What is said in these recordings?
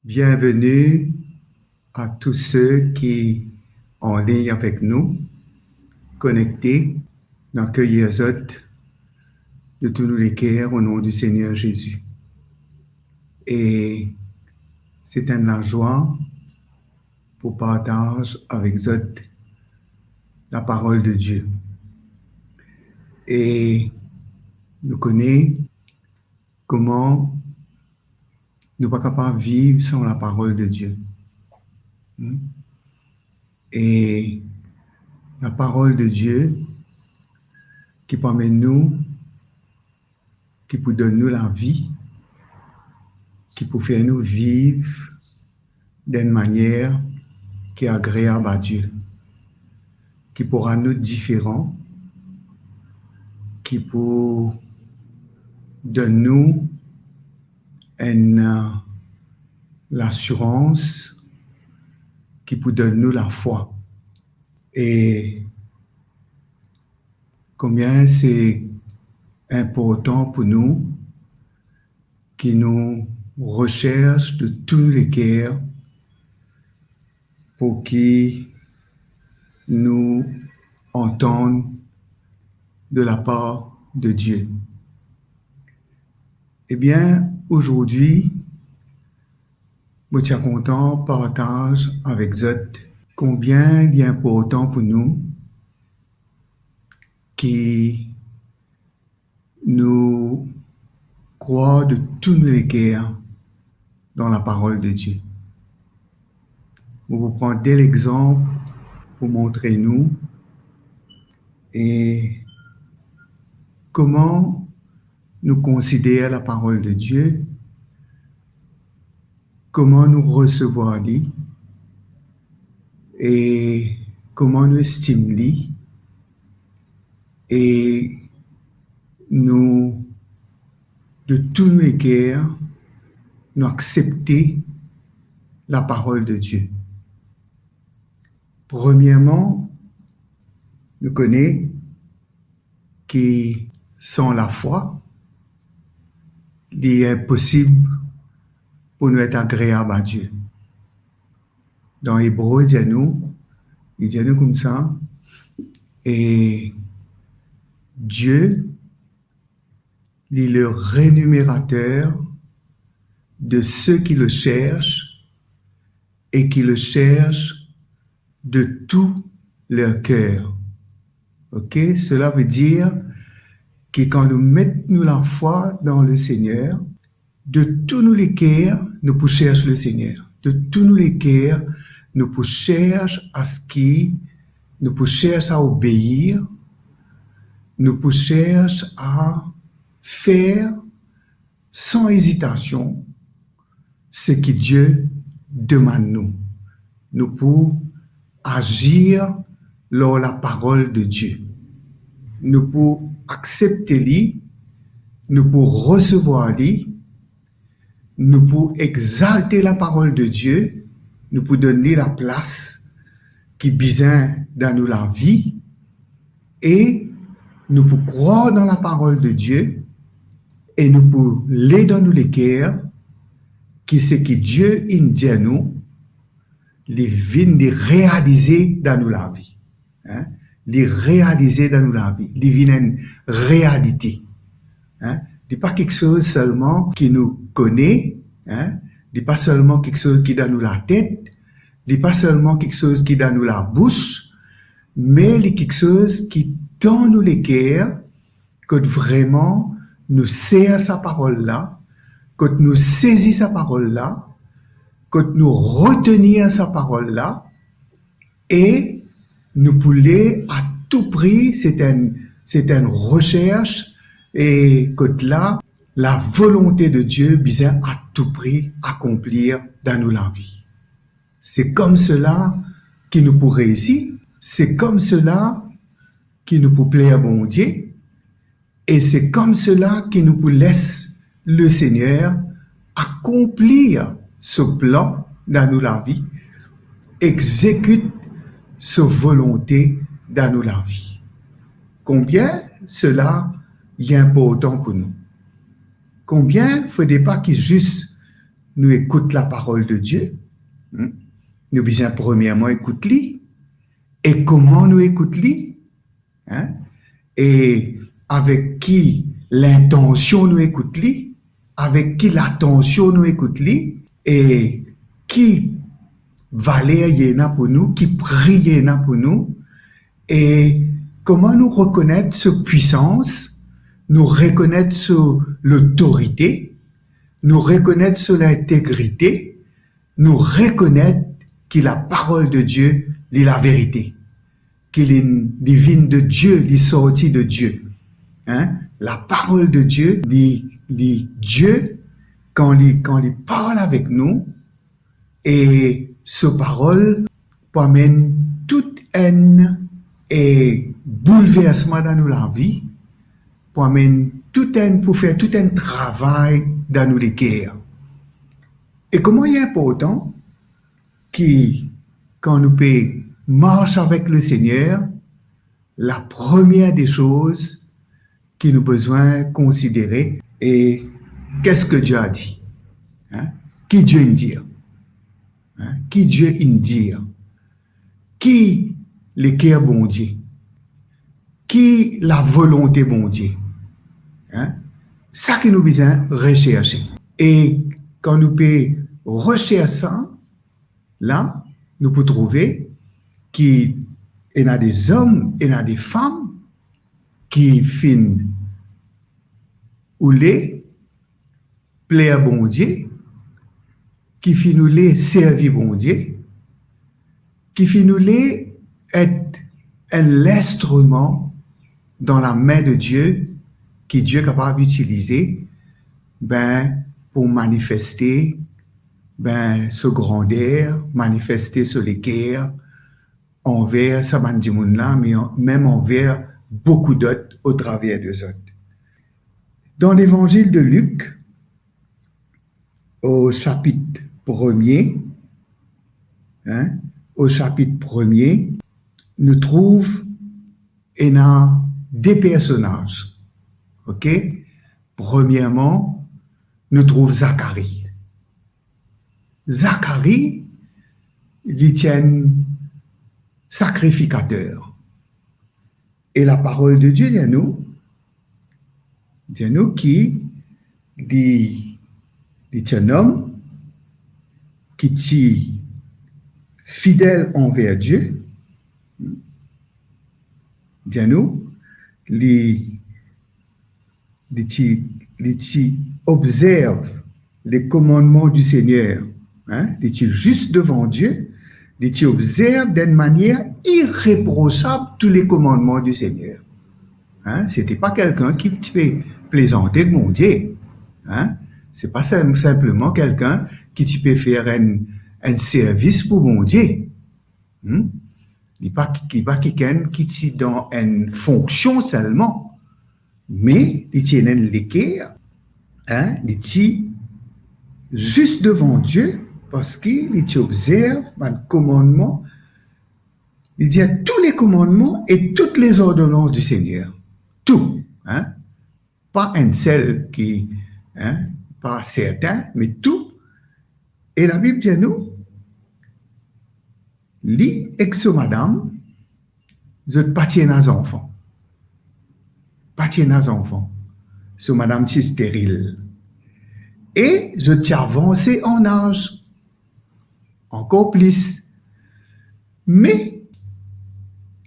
Bienvenue à tous ceux qui sont en ligne avec nous, connectés, d'accueillir autres de tous les cœurs au nom du Seigneur Jésus. Et c'est une joie pour partager avec autres la parole de Dieu. Et nous connaissons comment nous ne sommes pas capables de vivre sans la parole de Dieu. Et la parole de Dieu qui permet nous, qui peut donner nous la vie, qui peut faire nous vivre d'une manière qui est agréable à Dieu, qui pourra nous différents, qui peut donner nous l'assurance, qui peut donner nous la foi. Et combien c'est important pour nous qui nous recherchent de tous les cœurs pour qui nous entendent de la part de Dieu. Eh bien, aujourd'hui, je suis content de partager avec vous combien il est important pour nous qui nous croient de tous les cœurs dans la parole de Dieu. Je vous prends des exemples pour montrer nous et comment nous considérons la parole de Dieu, comment nous recevons lui et comment nous estimons lui et nous, de tous les cœurs, nous accepter la parole de Dieu. Premièrement, nous connaissons qui sans la foi, il est impossible pour nous être agréable à Dieu. Dans Hébreu, il dit nous comme ça, et Dieu, il est le rémunérateur de ceux qui le cherchent et qui le cherchent de tout leur cœur. Ok? Cela veut dire que quand nous mettons la foi dans le Seigneur, de tous nos les cœurs, nous pouvons chercher le Seigneur. De tous nos les cœurs, nous pouvons chercher à ce qui, nous pouvons chercher à obéir, nous pouvons chercher à faire sans hésitation ce que Dieu demande nous. Nous pouvons agir lors la parole de Dieu. Nous pouvons accepter lui, nous pouvons recevoir lui, nous pouvons exalter la parole de Dieu, nous pouvons donner la place qui besoin dans nous la vie et nous pouvons croire dans la parole de Dieu et nous pouvons l'aider dans nous les cœurs qui c'est que Dieu dit à nous, les vient de réaliser dans nous la vie. Les réaliser dans nous la vie. Les vient une réalité. Ce n'est pas quelque chose seulement qui nous connaît, ce n'est pas seulement quelque chose qui est dans nous la tête, ce n'est pas seulement quelque chose qui est dans nous la bouche, mais c'est quelque chose qui dans nous les cœurs, que vraiment nous sert sa parole-là, que nous saisit sa parole-là, que nous retenir sa parole-là, et nous pouvons à tout prix, c'est une recherche, et que là, la volonté de Dieu besoin à tout prix accomplir dans nous la vie. C'est comme cela qui nous peut réussir, c'est comme cela qui nous peut plaire à bon Dieu, et c'est comme cela qui nous peut laisser le Seigneur accomplir ce plan dans nous la vie, exécute sa volonté dans nous la vie. Combien cela est important pour nous? Combien il ne faudrait pas qu'il juste nous écoutons la parole de Dieu, nous besoin premièrement écouter et comment nous écoutons, et avec qui l'intention nous écoutons, avec qui l'attention nous écoutons, et qui valeur y en a pour nous, qui prie y en a pour nous, et comment nous reconnaître cette puissance, nous reconnaître sur l'autorité, nous reconnaître sur l'intégrité, nous reconnaître que la parole de Dieu est la vérité, qu'il est divine de Dieu, il est sorti de Dieu. La parole de Dieu, Dieu, quand il parle avec nous, et ce parole amène toute haine et bouleversement dans la vie, pour amener toute haine, pour faire tout un travail dans nos cœurs. Et comment il est important que quand nous marcher avec le Seigneur, la première des choses que nous avons besoin de considérer est qu'est-ce que Dieu a dit, qui Dieu dit, qui Dieu dit, qui le cœur bon Dieu, qui la volonté bon Dieu. Ça que nous besoin rechercher. Et quand nous pouvons rechercher ça, là, nous pouvons trouver qu'il y a des hommes et des femmes qui finissent ou les plaire bon Dieu, qui finissent les servir bon Dieu, qui finissent les être un instrument dans la main de Dieu, que Dieu est capable d'utiliser pour manifester ce grandeur, manifester ce l'équerre envers ce monde-là, mais même envers beaucoup d'autres au travers des autres. Dans l'évangile de Luc, au chapitre 1er, nous trouvons des personnages. OK? Premièrement, nous trouvons Zacharie. Zacharie, il tient sacrificateur. Et la parole de Dieu dit nous qui dit un homme qui est fidèle envers Dieu. Dit nous, il observe les commandements du Seigneur. Il est juste devant Dieu. Il observe d'une manière irréprochable tous les commandements du Seigneur. Ce n'était pas quelqu'un qui fait plaisanter mon Dieu. Ce n'est pas simplement quelqu'un qui peut faire un service pour mon Dieu. Il n'est pas quelqu'un qui est dans une fonction seulement, mais il est dans l'équerre, il est juste devant Dieu parce qu'il observe le commandement, il dit tous les commandements et toutes les ordonnances du Seigneur. Tout. Pas un seul qui, pas certain, mais tout. Et la Bible dit à nous, lis ex madame, je patienne aux enfants. Patienne aux enfants. Ce madame qui est stérile. Et je t'ai avancé en âge. Encore plus. Mais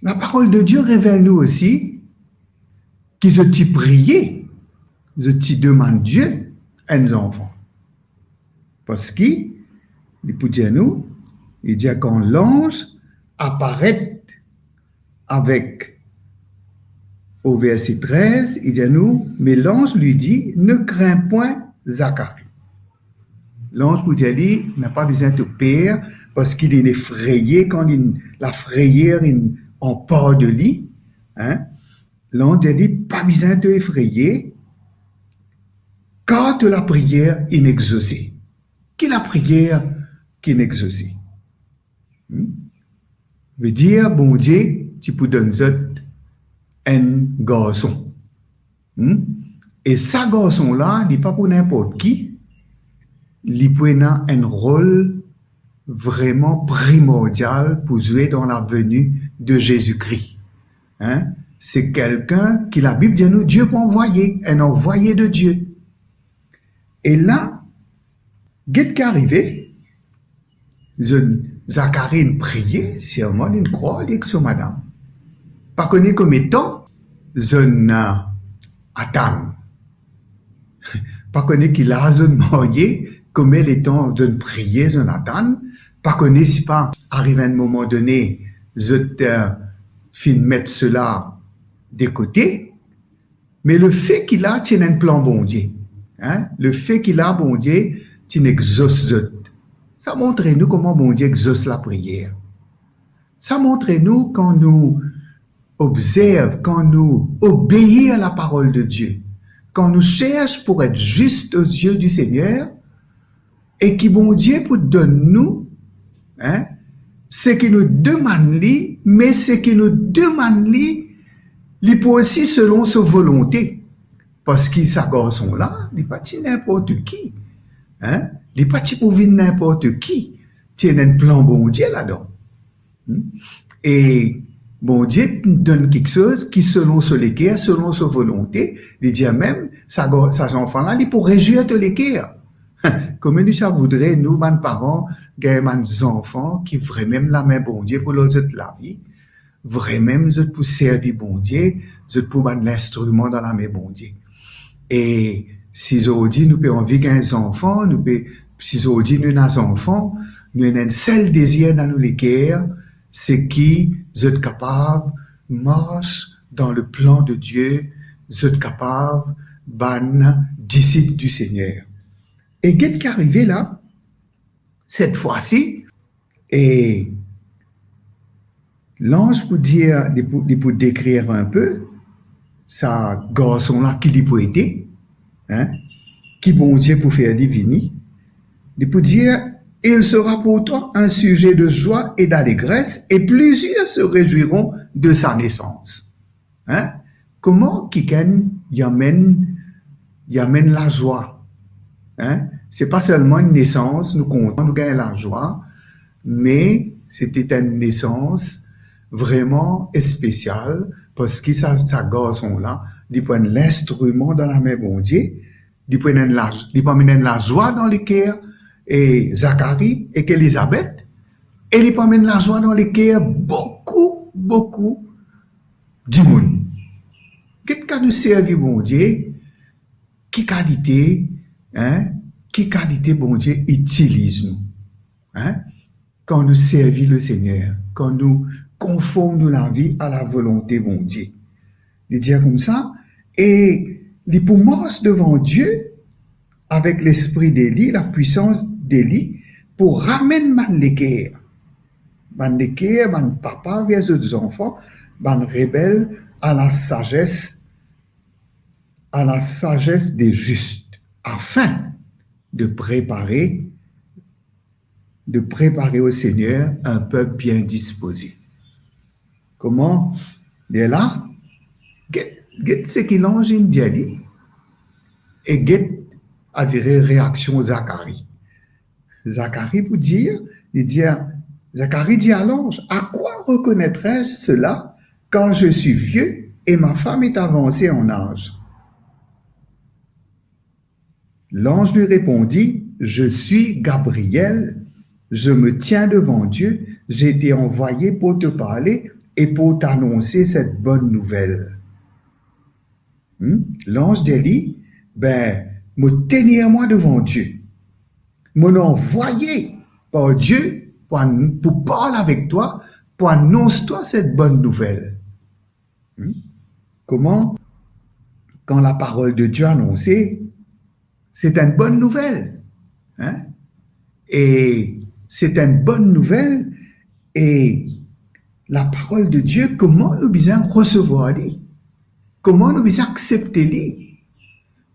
la parole de Dieu révèle nous aussi que je t'ai prié, je t'ai demandé Dieu à nos enfants. Parce qu'il peut dire nous, il dit quand l'ange apparaît avec, au verset 13, il dit à nous, mais l'ange lui dit, ne crains point Zacharie. L'ange vous dit, n'a pas besoin de peur parce qu'il est effrayé quand la frayeur en part de lui. L'ange dit, pas besoin de effrayer car la prière inexaucée. Qui la prière qui inexaucée? Veut dire, bon Dieu, tu peux donner un garçon. Et ce garçon-là, il n'est pas pour n'importe qui. il peut avoir un rôle vraiment primordial pour jouer dans la venue de Jésus-Christ. Hein? C'est quelqu'un qui la Bible dit nous, Dieu peut envoyer, un envoyé de Dieu. Et là, qu'est-ce qui est arrivé? Zacharie a prié, sûrement une croix, il dit madame. Pas connu comme étant, je attends. Pas connu qu'il a marié, comme elle étant d'une prière, je attends. Pas connu si pas arrivé à un moment donné, je fin mettre cela de côté, mais le fait qu'il a, c'est un plan bon Dieu. Hein? Le fait qu'il a bon Dieu, c'est un exauce. Ça montre nous comment bon Dieu exauce la prière. Ça montre nous quand nous observons, quand nous obéissons à la parole de Dieu, quand nous cherchons pour être juste aux yeux du Seigneur, et qui bon Dieu pour donner nous, hein, ce qui nous demande, mais ce qui nous demande, il peut aussi selon sa volonté. Parce que sa garçon là, il n'est pas n'importe qui. Hein? Il n'est pas pour venir n'importe qui. Il y a un plan bon Dieu là-dedans. Et bon Dieu donne quelque chose qui selon son équerre, selon sa volonté, il dit même, sa enfant là, il peut réjouir de l'équerre. Comme nous ça voudrait, nous, mes parents, mes enfants, qui vraiment la main bon Dieu pour l'autre la vie, vraiment, pour servir bon Dieu, pour mettre l'instrument dans la main bon Dieu. Et si aujourd'hui nous pouvons vivre un enfant, si aujourd'hui nous avons un enfant, nous avons un seul désir dans nous les cœurs, c'est qui êtes capable de marcher dans le plan de Dieu, êtes capable d'être disciple du Seigneur. Et qu'est-ce qui est arrivé là, cette fois-ci, et l'ange pour dire, pour décrire un peu, ça garçon là qui lui peut aider, hein, qui bon Dieu pour faire diviner, il peut dire, il sera pour toi un sujet de joie et d'allégresse, et plusieurs se réjouiront de sa naissance. Hein? Comment quelqu'un y amène la joie? Hein? C'est pas seulement une naissance, nous comptons, nous gagnons la joie, mais c'était une naissance vraiment spéciale parce que ça garçon là, il prend l'instrument dans la main bon Dieu, il prend la joie dans les cœurs et Zacharie et qu'Élisabeth, et il prend la joie dans les cœurs beaucoup du monde. Qu'est-ce que nous servir bon Dieu? Qui qualité bon Dieu utilise nous? Hein? Quand nous servons le Seigneur, quand nous conformons la vie à la volonté bon Dieu. Il dit comme ça, et il pour marcher devant Dieu avec l'esprit d'Élie, la puissance d'Élie, pour ramener man l'équerre. Man l'équerre, man papa vers les enfants, man rebelle à la sagesse des justes, afin de préparer au Seigneur un peuple bien disposé. Comment? Et là, get ce qu'il l'ange dit et get à dire réaction Zacharie. Zacharie pour dire, Zacharie dit à l'ange, à quoi reconnaîtrais-je cela quand je suis vieux et ma femme est avancée en âge? L'ange lui répondit, je suis Gabriel, je me tiens devant Dieu, j'ai été envoyé pour te parler et pour t'annoncer cette bonne nouvelle. L'ange d'Élie, me tenir moi devant Dieu, me envoyé par Dieu pour parler avec toi, pour annoncer toi cette bonne nouvelle. Comment? Quand la parole de Dieu annoncée, c'est une bonne nouvelle. Hein? Et c'est une bonne nouvelle. Et la parole de Dieu, comment nous besoin recevoir les? Comment nous besoin accepter les?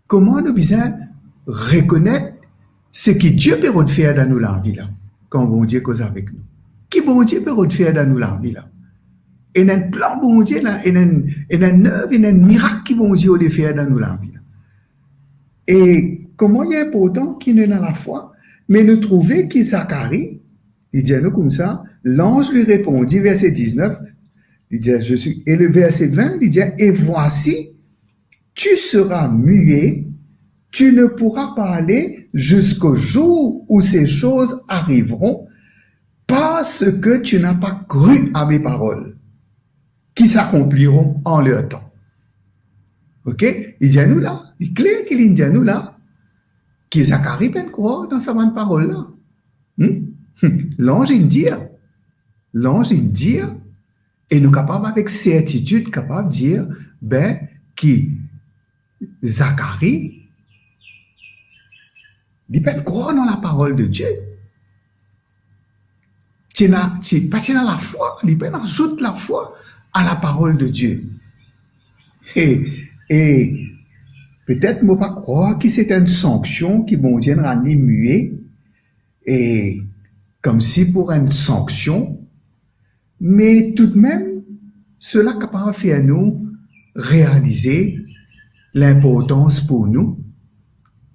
Comment nous besoin reconnaître ce que Dieu peut faire dans nous la vie là, quand bon Dieu cause avec nous? Qui bon Dieu peut faire dans nous la vie là? Et un plan bon Dieu là, et un œuvre, et un miracle qui bon Dieu peut faire dans nous la vie là. Et comment il est important qu'il ait dans la foi, Mais nous trouvons que Zacharie, il dit à nous comme ça, l'ange lui répondit, verset 19, il dit, et le verset 20, il dit, et voici, tu seras muet, tu ne pourras parler jusqu'au jour où ces choses arriveront, parce que tu n'as pas cru à mes paroles, qui s'accompliront en leur temps. Ok? Il dit à nous là, il est clair qu'il dit à nous là, que Zacharie peut croire dans sa bonne parole là. L'ange il dit, et nous capables avec certitude, capables de dire, ben, que Zacharie, il peut croire dans la parole de Dieu. Parce qu'il a la foi, il peut ajouter la foi à la parole de Dieu. Et peut-être ne pas croire que c'est une sanction qui bon Dieu a muet, et comme si pour une sanction, mais tout de même, cela est capable de faire nous réaliser l'importance pour nous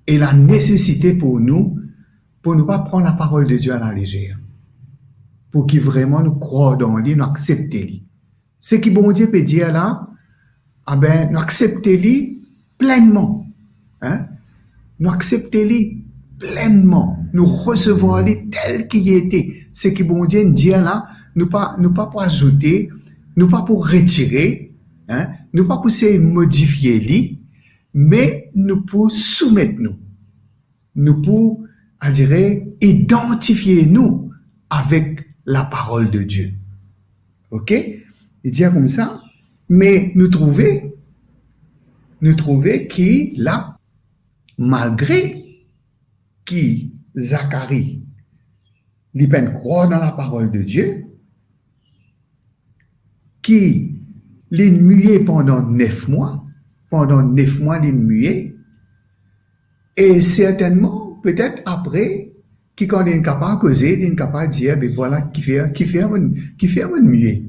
et la nécessité pour nous ne pas prendre la parole de Dieu à la légère. Pour qu'il vraiment nous croire dans lui, nous accepter lui. Ce qui bon Dieu peut dire là, ah ben, nous accepter lui pleinement. Hein? Nous accepter lui pleinement. Nous recevons lui tel qu'il était. Ce qui bon Dieu dit là, nous pas pour ajouter, nous pas pour retirer, hein? Nous pas pour se modifier lui, mais nous pour soumettre nous. Nous pour, on dirait, identifier nous avec la parole de Dieu. Ok? Il dit comme ça, mais nous trouver qui, là, malgré qui Zacharie, il peut croire dans la parole de Dieu, qui l'est muet pendant 9 mois, il est muet, et certainement, peut-être après, qui quand il est capable de causer, il est capable de dire, ben voilà, qui fait un muet,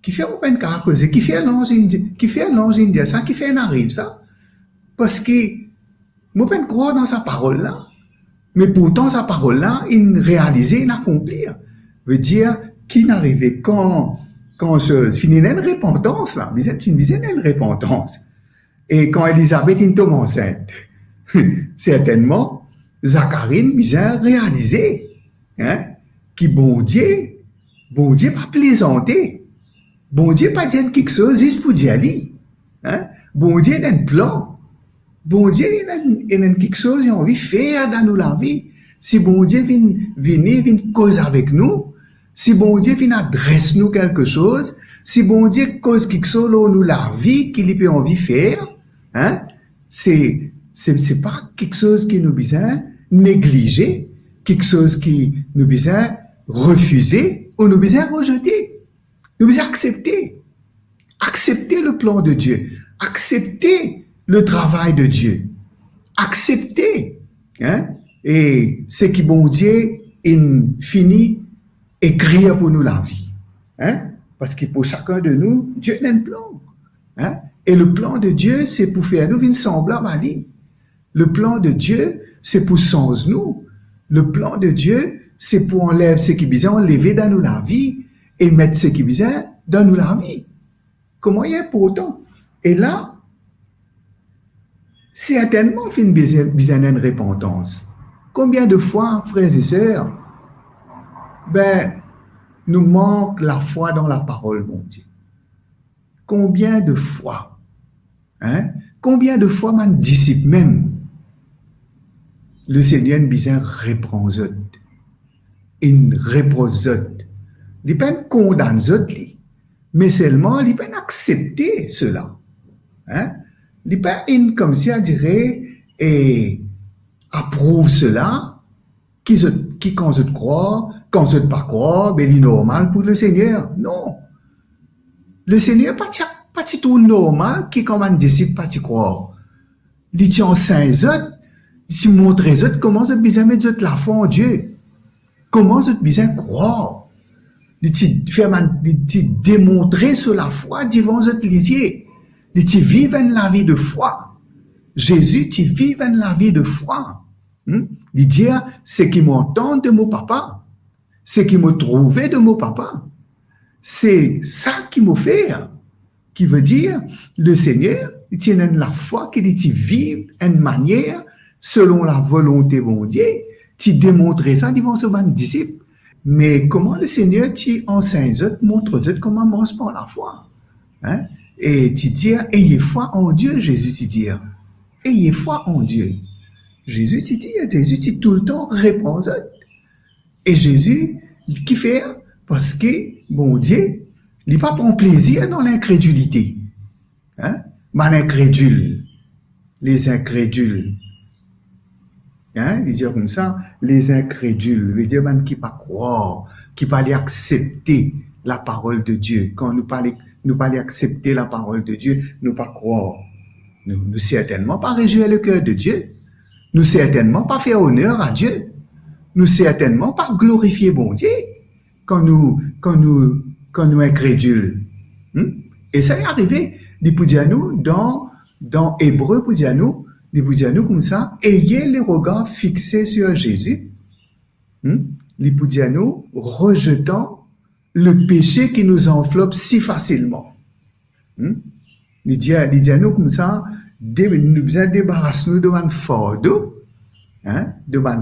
qui fait un peine à causer, qui fait l'ange indien, ça, qui fait un arrive, ça, parce que, moi, je peux croire dans sa parole là, mais pourtant, sa parole là, il réalisait, il accomplit, veut dire, qu'il n'arrivait quand je finis une repentance là, une repentance, et quand Élisabeth est tombée enceinte, certainement, Zacharie bien réalisé, hein, qui bon Dieu pas plaisanter, bon Dieu pas dire quelque chose juste pour dire lui, hein, bon Dieu a un plan, bon Dieu a quelque chose qu'il a envie de faire dans nous la vie. Si bon Dieu vient causer avec nous, si bon Dieu vient adresser nous quelque chose, si bon Dieu cause quelque chose dans nous la vie qu'il a envie de faire, hein, c'est pas quelque chose qui nous besoin négliger, quelque chose qui nous besoin refuser ou nous besoin rejeter. Nous besoin accepter le plan de Dieu, accepter le travail de Dieu, accepter, hein, et ce qui bon Dieu il finit écrire pour nous la vie, hein, parce que pour chacun de nous, Dieu a un plan, hein, et le plan de Dieu c'est pour faire nous une semblable à lui. Le plan de Dieu, c'est pour changer nous. Le plan de Dieu, c'est pour enlever ce qui besoin enlever dans nous la vie et mettre ce qui besoin dans nous la vie. Comment il y a pour autant? Et là, certainement, il y a besoin d'une repentance. Combien de fois, frères et sœurs, ben, nous manque la foi dans la parole, mon Dieu. Combien de fois, hein? Combien de fois, mon disciple même, le Seigneur nous reprend eux. Il reprend eux. Il ne peut pas condamner eux, mais seulement il peut accepter cela. Hein? Il peut pas comme si on dirait et approuve cela, qui quand je crois, quand je ne pas croire, ben il est normal pour le Seigneur. Non. Le Seigneur pas tout normal qui comme un disciple pas croire. Il tient en saint eux. Si montrer comment vous besoin mettre la foi en Dieu, comment vous besoin croire, démontrer sur la foi devant votre lisier, tu vives la vie de foi. Jésus, tu vives la vie de foi. Il dit, c'est qui m'entendent de mon papa, c'est qui me trouvé de mon papa. C'est ça qui m'a fait, qui veut dire, le Seigneur, il tient la foi qu'il dit vivre une manière selon la volonté de mon Dieu, tu démontrer ça devant ce ban disciple. Mais comment le Seigneur tu enseigne, montre comment marche par la foi. Hein? Et tu dis, ayez foi en Dieu, Jésus tu dit. Ayez foi en Dieu. Jésus tu dit tout le temps répond ça. Et Jésus, qui fait? Parce que, bon Dieu, il pas prend plaisir dans l'incrédulité. Hein? Mais l'incrédule, les incrédules. Hein? Il dit comme ça, les incrédules, veut dire même qui pas croire, qui pas accepter la parole de Dieu. Quand nous parlons accepter la parole de Dieu, nous pas croire. Nous certainement pas réjouir le cœur de Dieu. Nous certainement pas faire honneur à Dieu. Nous certainement pas glorifier bon Dieu quand nous incrédules. Et ça est arrivé, dit pour dire nous, dans Hébreu, pour dire nous comme ça, ayez les regards fixés sur Jésus, dit pour dire nous, rejetant le péché qui nous enveloppe si facilement. Il dit à nous comme ça, nous débarrassons nous de man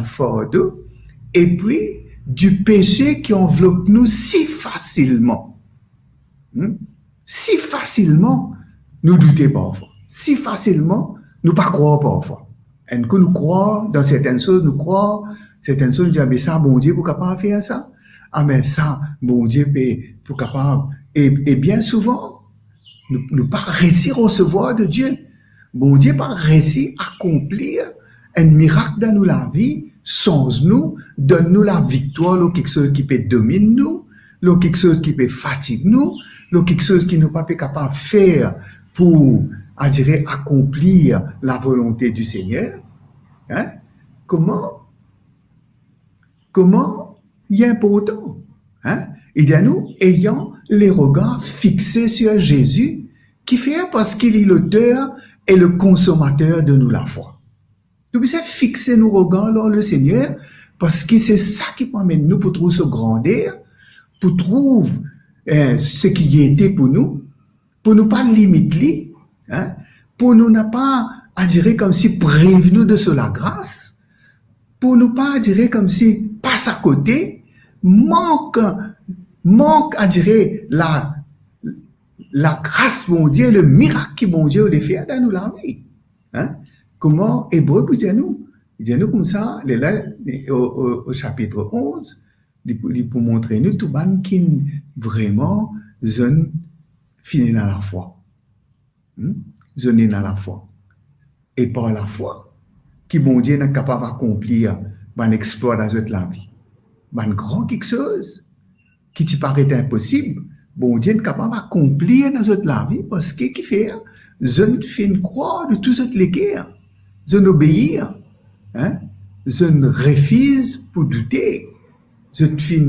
fardeau, et puis du péché qui enveloppe nous si facilement. Si facilement, nous doutons parfois. Si facilement, nous pas croire parfois. Et que nous croyons dans certaines choses, nous disons, mais ça, bon Dieu, pour capable faire ça. Ah, mais ça, bon Dieu, pour capable. Et bien souvent, nous pas réussir à recevoir de Dieu. Bon Dieu pas réussi à accomplir un miracle dans nous la vie, change nous, donne nous la victoire, là, quelque chose qui peut dominer nous, là, quelque chose qui peut fatiguer nous, là, quelque chose qui nous pas capable de faire pour, à dire, accomplir la volonté du Seigneur. Hein? Comment il est important? Hein? Il dit à nous, ayant les regards fixés sur Jésus, qui fait parce qu'il est l'auteur et le consommateur de nous la foi. Nous devons fixer nos regards dans le Seigneur parce que c'est ça qui permet nous pour trouver ce grandeur, pour trouver ce qui était pour nous ne pas limiter, hein, pour nous ne pas à dire comme si prévenus de cela grâce, pour nous pas à dire comme si passe à côté, manque à dire la grâce, mon Dieu, le miracle que mon Dieu les fait dans nous la vie. Hein? Comment Hébreu peut dire nous? Il dit nous comme ça, là, au chapitre 11, pour montrer nous tout ban qui vraiment zone fini dans la foi. Zone dans la foi. Et par la foi, qui mon Dieu n'est capable d'accomplir un exploit dans notre la vie. Un grand quelque chose qui te paraît impossible, bon Dieu est capable d'accomplir dans notre la vie parce que qui fait, je ne fais croire de tout ce l'équerre, je n'obéir, hein, je ne refuse pour douter, je ne fais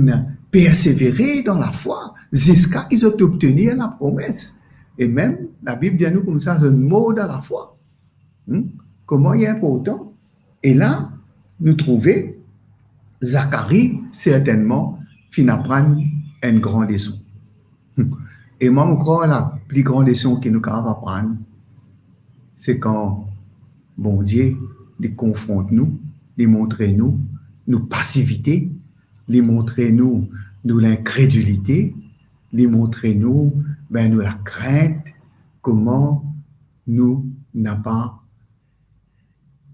persévérer dans la foi jusqu'à qu'ils ont obtenu la promesse. Et même la Bible dit à nous comme ça, je ne mot dans la foi. Comment il est important? Et là, nous trouvons Zacharie certainement fin apprendre une grande leçon. Et moi, je crois la plus grande leçon que nous avons apprendre, c'est quand bon Dieu les confronte nous, les montre nous, nos passivités, les montre nous l'incrédulité, les montre nous la crainte, comment nous n'avons pas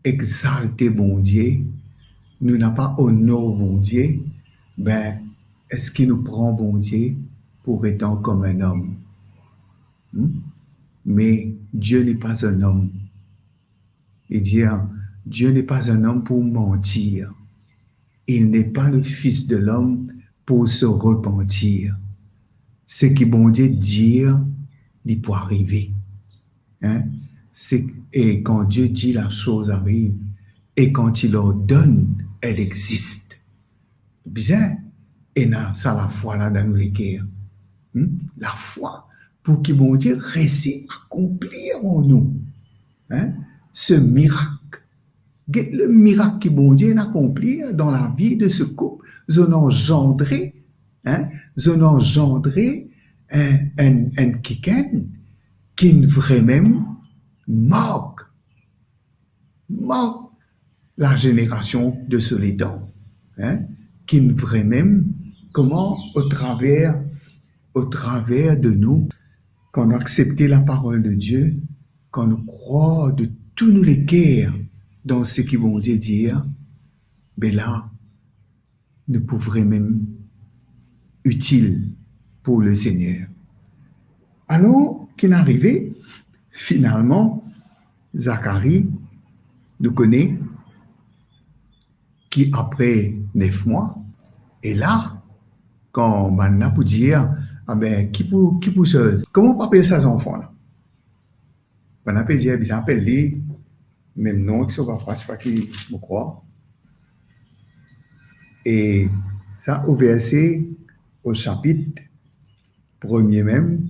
exalté bon Dieu, nous n'avons pas honoré bon Dieu, est-ce qu'il nous prend bon Dieu pour étant comme un homme? Mais Dieu n'est pas un homme. Il dit, Dieu n'est pas un homme pour mentir. Il n'est pas le fils de l'homme pour se repentir. Ce qui bon Dieu dit, il peut arriver. Hein? Et quand Dieu dit la chose arrive, et quand il ordonne, elle existe. Bizarre. Et là, ça la foi là dans les guerres. La foi pour que bon Dieu réussisse à accomplir en nous ce miracle Le miracle qui bon Dieu accompli dans la vie de ce couple, ils ont engendré, un quelqu'un qui vraiment moque la génération de Soledad, qui vraiment, comment au travers de nous, quand on a accepté la parole de Dieu, quand on croit de tous nous les cœurs dans ce qu'ils vont dire, ben là, nous pouvons même utile pour le Seigneur. Alors, qu'il est arrivé, finalement, Zacharie nous connaît, qui après 9 mois, est là, quand on a pour dire, ah ben, qui pour chose, comment on appelle ces enfants-là? On a peut dire, il appelle les, même nom, qui ne va pas, c'est pas qui me croit. Et ça, au verset, au chapitre premier même,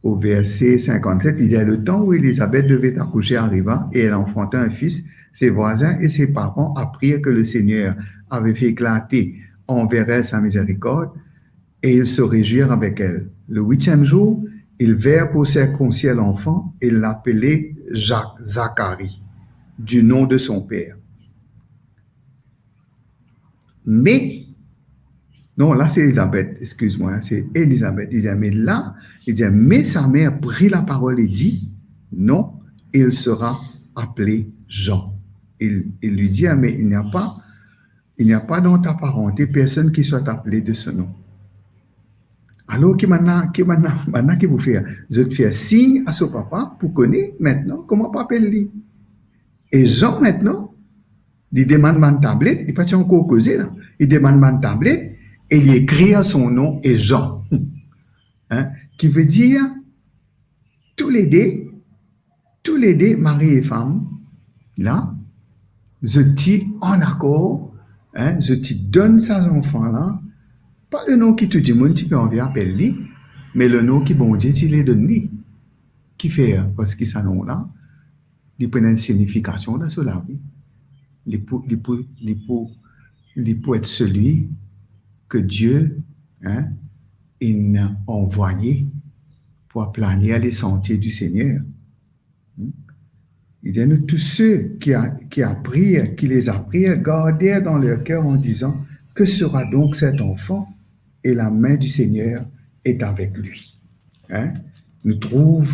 au verset 57, il dit, le temps où Élisabeth devait accoucher arriva et elle enfanta un fils. Ses voisins et ses parents apprirent que le Seigneur avait fait éclater envers elle sa miséricorde et ils se réjouirent avec elle. Le 8e jour, ils vinrent pour circoncire l'enfant et l'appelaient Zacharie, du nom de son père. Mais, non, là c'est Élisabeth, excuse-moi, c'est Élisabeth. Il dit, mais là, il dit, mais sa mère prit la parole et dit, non, il sera appelé Jean. Il lui dit, mais il n'y a pas dans ta parenté personne qui soit appelé de ce nom. Alors, maintenant, qu'il vous fait, je te fais signe à son papa pour connaître maintenant comment papa appelle-lui. Et Jean, maintenant, il demande ma tablette, il n'est pas encore causé, là. Il demande ma tablette et il écrit à son nom et Jean. Qui veut dire tous les deux, mari et femme, là, je t'y en accord, je t'y donne ces enfants-là, pas le nom qui te dit, tu peux envie appeler, mais le nom qui bon Dieu, tu les donne. Qui fait, parce que ce nom-là, il prend une signification dans la vie. Il peut être celui que Dieu a envoyé pour planer les sentiers du Seigneur. Il dit, nous tous ceux qui les apprirent, gardèrent dans leur cœur en disant, que sera donc cet enfant? Et la main du Seigneur est avec lui. Nous trouvons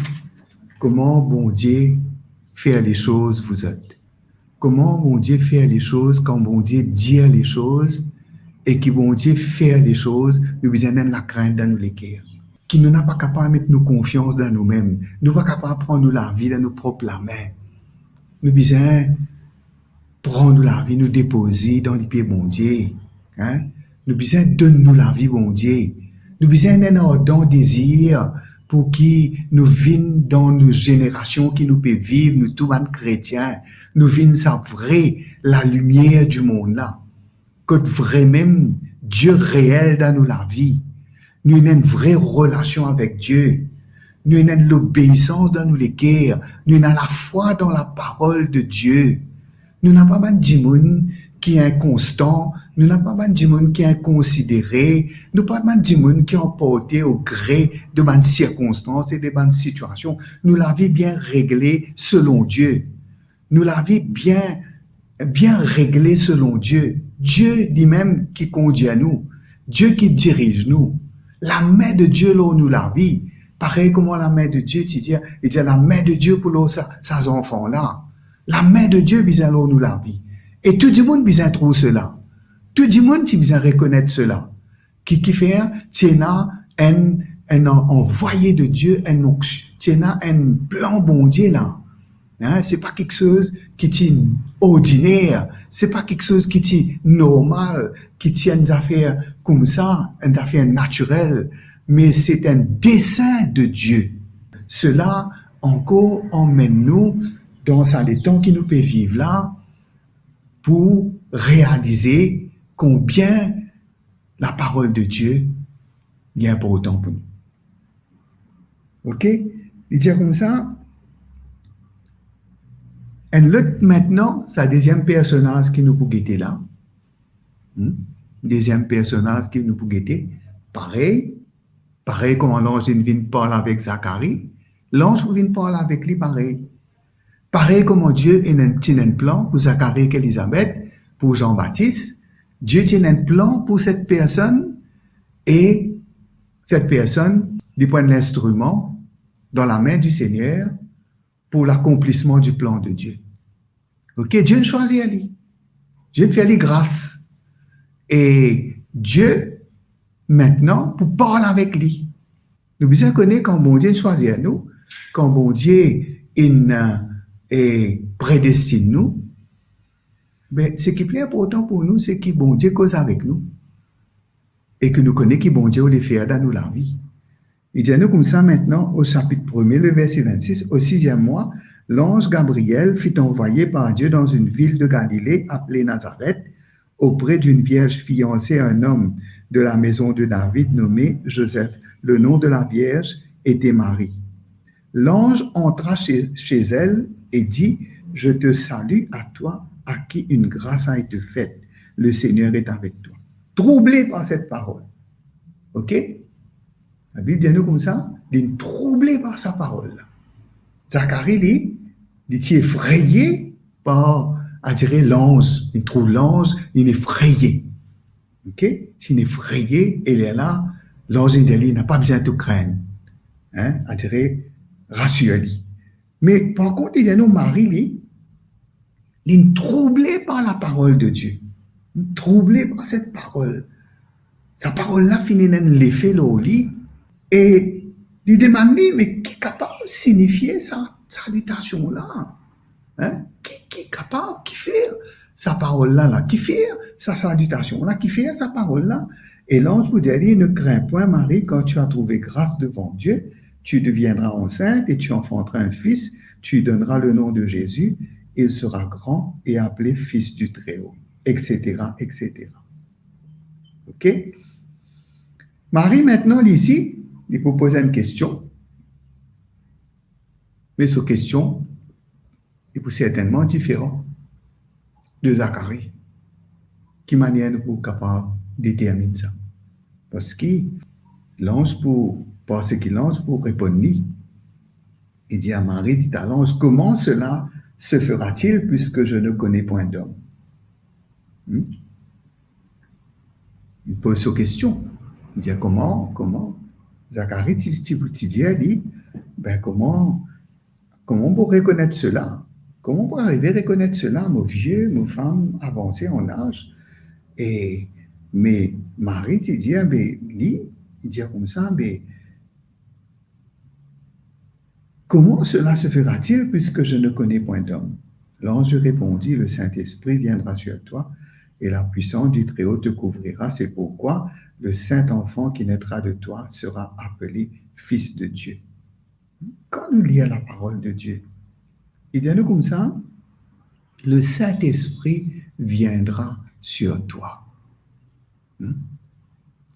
comment bon Dieu fait les choses vous êtes. Comment bon Dieu fait les choses, quand bon Dieu dit les choses, et qui bon Dieu fait les choses, nous besoin de la crainte dans nos cœurs. Qui nous n'a pas capable de mettre nos confiance dans nous-mêmes. Nous pas capable de prendre la vie dans nos propres mains. Nous besoin prendre la vie, nous déposer dans les pieds bon Dieu. Nous besoin donner nous la vie bon Dieu. Nous besoin d'un ardent désir pour qui nous vînes dans nos générations qui nous peut vivre, nous tous les chrétiens, nous vînes savourer la lumière du monde là. Que vraiment Dieu réel dans nous la vie. Nous avons une vraie relation avec Dieu. Nous avons l'obéissance dans nous les cœurs. Nous avons la foi dans la parole de Dieu. Nous n'avons pas de monde qui est inconstant. Nous n'avons pas de monde qui est inconsidéré. Nous n'avons pas de monde qui est emporté au gré de bonnes circonstances et de bonnes situations. Nous l'avons bien réglé selon Dieu. Nous l'avons bien réglé selon Dieu. Dieu lui-même qui conduit à nous. Dieu qui dirige nous. La main de Dieu là où nous la vie. Pareil comme la main de Dieu, il dit la main de Dieu pour ces enfants-là. La main de Dieu, bizarre là où nous la vie. Et tout le monde bizarre trouve cela. Tout le monde qui bizarre reconnaître cela. Qui fait, tiens, un envoyé de Dieu, tiens, un plan bon Dieu là. C'est pas quelque chose qui est ordinaire, c'est pas quelque chose qui est normal, qui tient des affaires comme ça, une affaire naturelle, mais c'est un dessein de Dieu. Cela encore emmène nous dans les temps qui nous peut vivre là pour réaliser combien la parole de Dieu est importante pour nous. Ok? Il dit comme ça. Et l'autre maintenant, c'est le deuxième personnage qui nous peut guetter là. Deuxième personnage qui nous peut guetter. Pareil comme l'ange vient parler avec Zacharie. L'ange vient parler avec lui pareil. Pareil comme Dieu a un plan pour Zacharie et Élisabeth, pour Jean-Baptiste. Dieu tient un plan pour cette personne et cette personne lui prend l'instrument dans la main du Seigneur pour l'accomplissement du plan de Dieu. Ok, Dieu choisit à lui. Dieu fait lui grâce. Et Dieu, maintenant, pour parler avec lui. Nous besoin connaître quand bon Dieu choisit à nous, quand bon Dieu prédestine nous, mais ce qui est plus important pour nous, c'est que bon Dieu cause avec nous. Et que nous connaissons qui bon Dieu les faire dans nous la vie. Il dit à nous comme ça maintenant, au chapitre 1er, le verset 26, au 6e mois, l'ange Gabriel fut envoyé par Dieu dans une ville de Galilée appelée Nazareth, auprès d'une vierge fiancée à un homme de la maison de David nommé Joseph. Le nom de la vierge était Marie. L'ange entra chez elle et dit, « Je te salue à toi, à qui une grâce a été faite. Le Seigneur est avec toi. » Troublé par cette parole. OK? La Bible dit nous comme ça, il est troublé par sa parole. Zacharie, il est effrayé par, à dire, l'ange. Il trouve l'ange, il est effrayé. OK? S'il est effrayé, il est là, l'ange il n'a pas besoin de craindre. Hein? À dire, rassure-lui. Mais par contre, il y a nous, Marie, il est troublé par la parole de Dieu. Troublé par cette parole. Sa parole-là finit dans l'effet au lit. Et il demande, mais qui est capable de signifier sa salutation-là? Hein? Qui est capable, qui fait sa parole-là, qui fait sa salutation-là, qui fait sa parole-là? Et l'ange vous dit, ne crains point, Marie, quand tu as trouvé grâce devant Dieu, tu deviendras enceinte et tu enfanteras un fils, tu lui donneras le nom de Jésus, il sera grand et appelé fils du Très-Haut, etc., etc. OK? Marie, maintenant, ici, il peut poser une question. Mais cette question est certainement différente de Zacharie. Qui manière nous sommes capables de déterminer ça? Parce que l'ange, parce que l'ange pour répondre, il dit à Marie, dit à l'ange, comment cela se fera-t-il puisque je ne connais point d'homme? Il pose cette question. Il dit, comment? Zacharie, tu dis, ben comment on peut reconnaître cela? Comment on peut arriver à reconnaître cela, mon vieux, mon femme avancée en âge? Mais Marie, tu dis, il dit comme ça, comment cela se fera-t-il puisque je ne connais point d'homme? L'ange répondit, le Saint-Esprit viendra sur toi et la puissance du Très-Haut te couvrira. C'est pourquoi le saint enfant qui naîtra de toi sera appelé Fils de Dieu. Quand nous lisons la parole de Dieu, il dit nous comme ça, le Saint-Esprit viendra sur toi.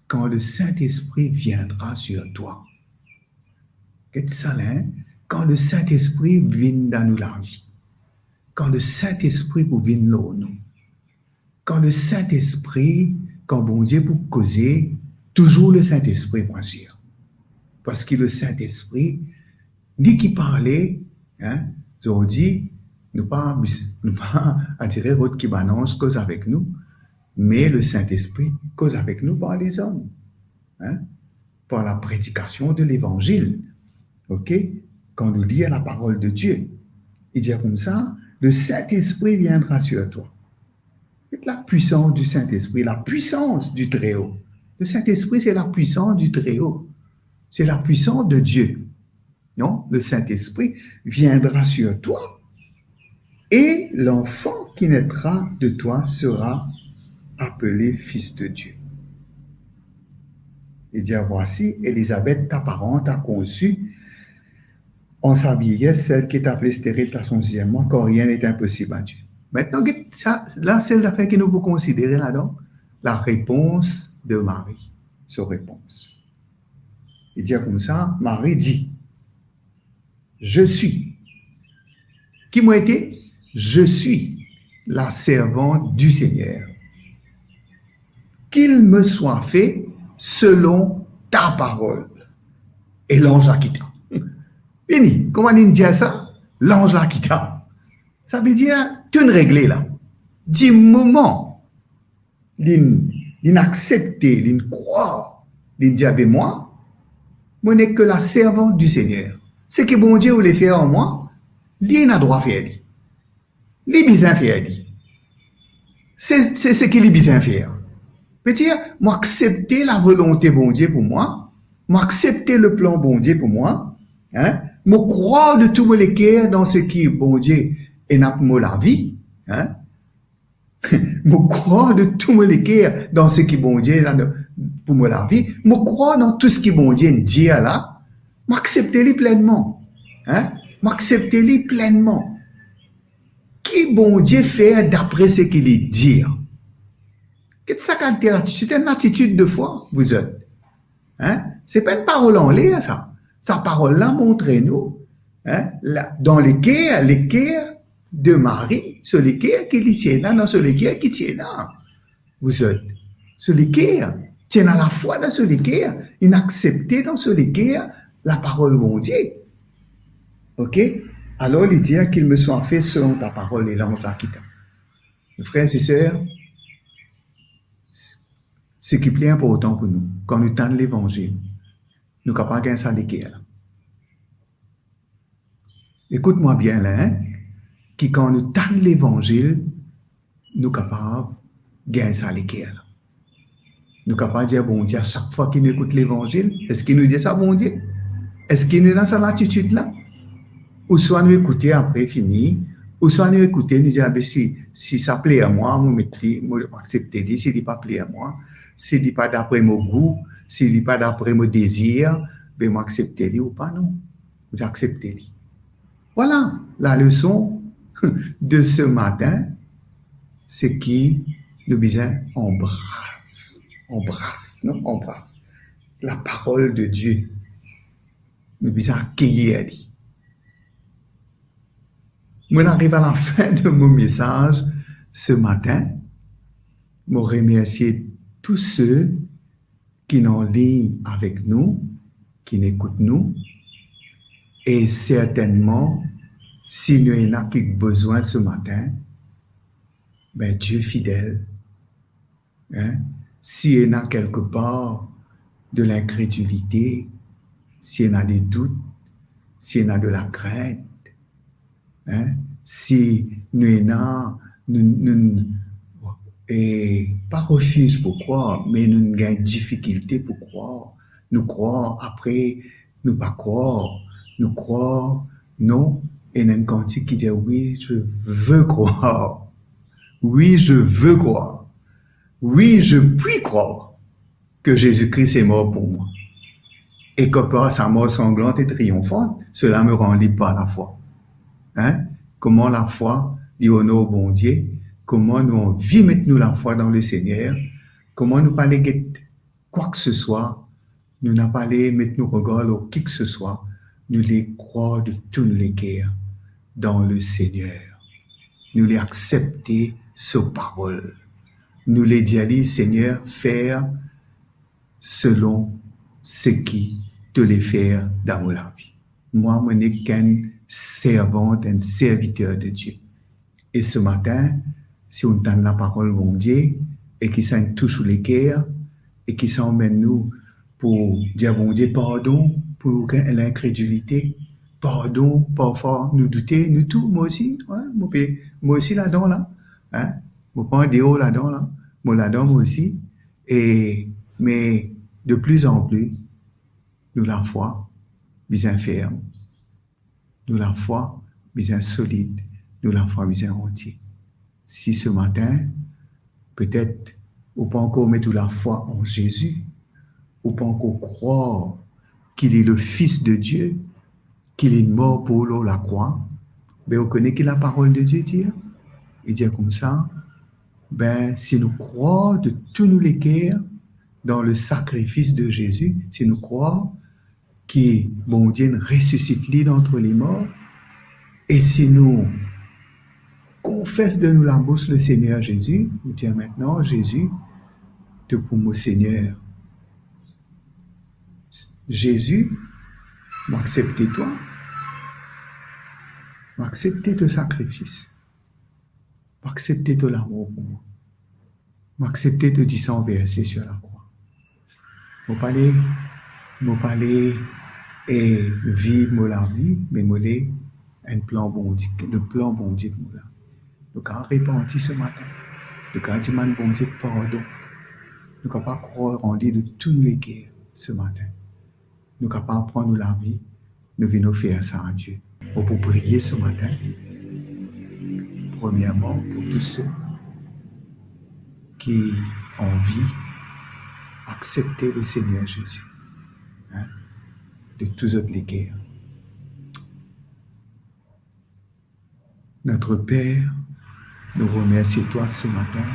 Quand le Saint-Esprit viendra sur toi. Qu'est-ce ça là? Quand le Saint-Esprit vient dans nous la vie. Quand le Saint-Esprit pour venir dans nous. Quand le Saint-Esprit, quand bon Dieu pour causer, toujours le Saint-Esprit va agir. Parce que le Saint-Esprit, ni qui parlait, ils ont dit, nous pas attirer votre qui balance cause avec nous, mais le Saint-Esprit cause avec nous par les hommes, par la prédication de l'Évangile. OK? Quand nous lisons la parole de Dieu, il dit comme ça, le Saint-Esprit viendra sur toi. C'est la puissance du Saint-Esprit, la puissance du Très-Haut. Le Saint-Esprit, c'est la puissance du Très-Haut. C'est la puissance de Dieu. Non, le Saint-Esprit viendra sur toi et l'enfant qui naîtra de toi sera appelé Fils de Dieu. Il dit, voici, Élisabeth, ta parente, a conçu en sa vieillesse, celle qui est appelée stérile à son 6e mois, car rien n'est impossible à Dieu. Maintenant, là, c'est l'affaire que nous pouvons considérer là-dedans, la réponse de Marie, sa réponse. Il dit comme ça, Marie dit, je suis. Qui m'a été? je suis la servante du Seigneur. Qu'il me soit fait selon ta parole. Et l'ange la quitta. Fini. Comment on dit ça? L'ange la quitta. Ça veut dire, tu es réglé là. Du moment, l'inaccepter, l'incroire, l'in avec moi, moi n'est que la servante du Seigneur. Ce que bon Dieu voulait faire en moi, il n'a droit à faire. Il besoin faire. C'est ce qu'il a besoin faire. C'est-à-dire, moi accepter la volonté bon Dieu pour moi, moi accepter le plan bon Dieu pour moi, hein, moi croire de tout mon cœur dans ce qui bon Dieu est pour la vie, hein, moi croire de tout mon cœur dans ce qui bon Dieu est pour moi la vie, moi croire dans tout ce qui bon Dieu dit là, moi accepter pleinement, hein, moi accepter pleinement. Qui bon Dieu fait d'après ce qu'il dit? Qu'est-ce que ça? C'est une attitude de foi, vous êtes. Hein? C'est pas une parole en l'air, ça. Sa parole-là montre-nous, hein, dans les cœurs de Marie, sur les cœurs qui tient là, dans sur les cœurs qui tient là. Vous êtes. Sur les cœurs, tient à la foi dans sur les cœurs, inaccepté dans sur les cœurs la parole de mon Dieu. Ok? Alors, il dit qu'il me soit fait selon ta parole et l'ange la quitte. Frères et sœurs, ce qui est plus important pour nous, quand nous tendons l'évangile, nous sommes capables de gagner ça l'équerre. Écoute-moi bien là, hein, qui quand nous tendons l'évangile, nous sommes capables de gagner ça l'équerre. Nous sommes capables de dire, bon Dieu, à chaque fois qu'il nous écoute l'évangile, est-ce qu'il nous dit ça, bon Dieu? Est-ce qu'il nous est dans cette attitude-là? Ou soit nous écouter après fini, ou soit nous écouter, nous dire, ah, ben, si ça plaît à moi, je accepter, si il pas plaît à moi, s'il n'est pas d'après mon goût, s'il n'est pas d'après mon désir, ben, moi accepter ou pas, non. J'accepter. Voilà la leçon de ce matin, c'est qui le besoin embrasse la parole de Dieu. Le besoin accueillir. Moi, j'arrive à la fin de mon message ce matin. Je remercie tous ceux qui sont en ligne avec nous, qui n'écoutent nous. Et certainement, si nous en avons besoin ce matin, ben Dieu fidèle. Hein? S'il y en a quelque part de l'incrédulité, s'il y en a des doutes, s'il y en a de la crainte, hein? Si nous en et pas refuse pour croire, mais nous avons difficulté pour croire. Nous croire après, nous pas croire. Nous croire, non. Et il y a un cantique qui dit oui, je veux croire. Oui, je veux croire. Oui, je puis croire que Jésus-Christ est mort pour moi. Et que par sa mort sanglante et triomphante, cela me rend libre par la foi. Hein? Comment la foi dit honneur au bon Dieu? Comment nous on vit maintenant la foi dans le Seigneur? Comment nous parler de quoi que ce soit? Nous n'avons pas les mettre nos regards ou qui que ce soit. Nous les croire de tous les cœurs dans le Seigneur. Nous les accepter sur parole. Nous les dire, Seigneur, faire selon ce qui te les faire dans la vie. Moi, je n'ai qu'un servante, un serviteur de Dieu. Et ce matin, si on donne la parole de Dieu et qui s'en touche les cœurs et qui s'emmène nous pour dire bon Dieu pardon pour l'incrédulité, pardon parfois nous douter, nous tout, moi aussi, ouais, moi aussi là-dedans là, hein, moi prends des hauts là-dedans là, moi là-dedans moi aussi, mais de plus en plus, nous la foi, bien ferme, nous la foi, bien solide, nous la foi bien entier. Si ce matin, peut-être, ou pas encore mettre la foi en Jésus, ou pas encore croire qu'il est le Fils de Dieu, qu'il est mort pour l'eau la croix, ben on connaît que la parole de Dieu dit, il dit comme ça, ben si nous croyons de tous nos cœurs dans le sacrifice de Jésus, si nous croyons que bon Dieu ressuscite lui d'entre les morts, et si nous confesse de nous la bouche le Seigneur Jésus, nous disons maintenant, Jésus, tu es pour mon Seigneur. Jésus, m'accepter toi, m'accepter ton sacrifice, m'accepter ton amour pour moi, m'accepter ton 10 versé sur la croix. Mon parler et vivre la vie, mais molé un plan bon Dieu, le plan bon Dieu pour là. Nous avons répandu ce matin, nous avons dit bon Dieu pardon, nous avons pas croire en Dieu de tous les guerres ce matin. Nous sommes capables de prendre la vie, nous venons faire ça à Dieu. Pour prier ce matin, premièrement, pour tous ceux qui ont envie d'accepter le Seigneur Jésus, de tous autres les guerres. Notre Père, nous remercions toi ce matin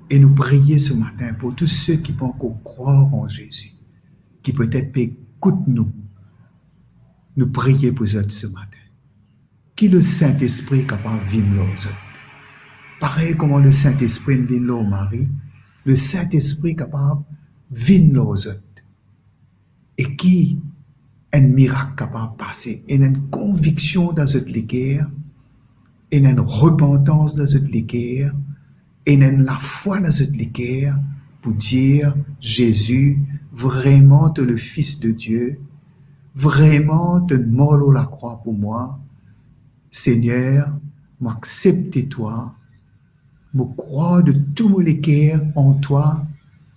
et nous prions ce matin pour tous ceux qui peuvent encore croire en Jésus, qui peut-être écoutent nous prions pour eux ce matin. Qui le Saint-Esprit est capable de venir aux autres. Pareil comme le Saint-Esprit vient au Marie, le Saint-Esprit est capable de venir aux autres. Et qui un miracle capable de passer, et une conviction dans cette guerre, et une repentance dans cette guerre, et une la foi dans cette guerre, pour dire, Jésus, vraiment tu es le Fils de Dieu, vraiment tu es mort à la croix pour moi, Seigneur, m'accepte toi, me croire de tout mon cœur en toi,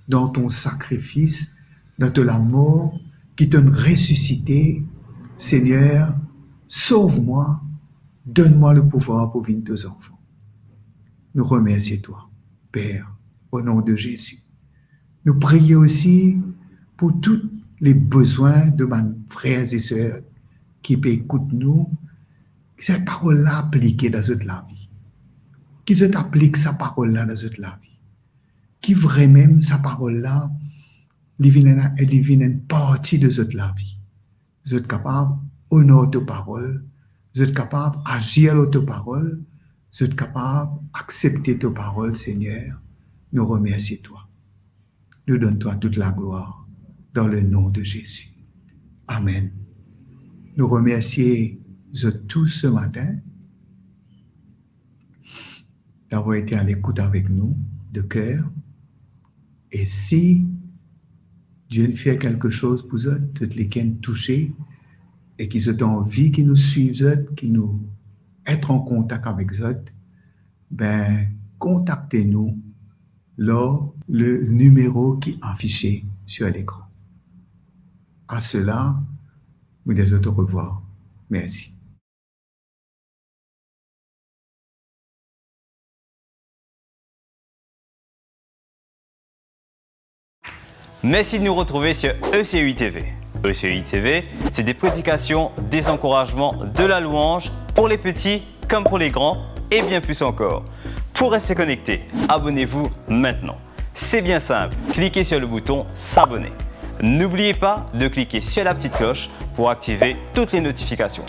dans ton sacrifice, dans ta mort, qui t'a ressuscité. Seigneur, sauve-moi, donne-moi le pouvoir pour vivre tes enfants. Nous remercions toi, Père, au nom de Jésus. Nous prions aussi pour tous les besoins de mes frères et sœurs qui écoutent nous, que cette parole-là appliquée dans toute la vie. Qu'ils appliquent sa parole-là dans toute la vie. Qui vraiment sa parole-là, elle vient une partie de toute la vie. Vous êtes capable d'honorer ta parole, vous êtes capable d'agir sur ta parole, vous êtes capable d'accepter ta parole, Seigneur. Nous remercions toi. Nous donnons-toi toute la gloire dans le nom de Jésus. Amen. Nous remercions tous ce matin d'avoir été à l'écoute avec nous de cœur. Et si Dieu ne fait quelque chose pour eux, toutes les qui sont touchés et qui ont envie qu'ils nous suivent, qui nous être en contact avec eux, ben contactez-nous là le numéro qui est affiché sur l'écran. À cela, nous disons au revoir. Merci. Merci de nous retrouver sur ECUI TV. ECUI TV, c'est des prédications, des encouragements, de la louange pour les petits comme pour les grands et bien plus encore. Pour rester connecté, abonnez-vous maintenant. C'est bien simple, cliquez sur le bouton s'abonner. N'oubliez pas de cliquer sur la petite cloche pour activer toutes les notifications.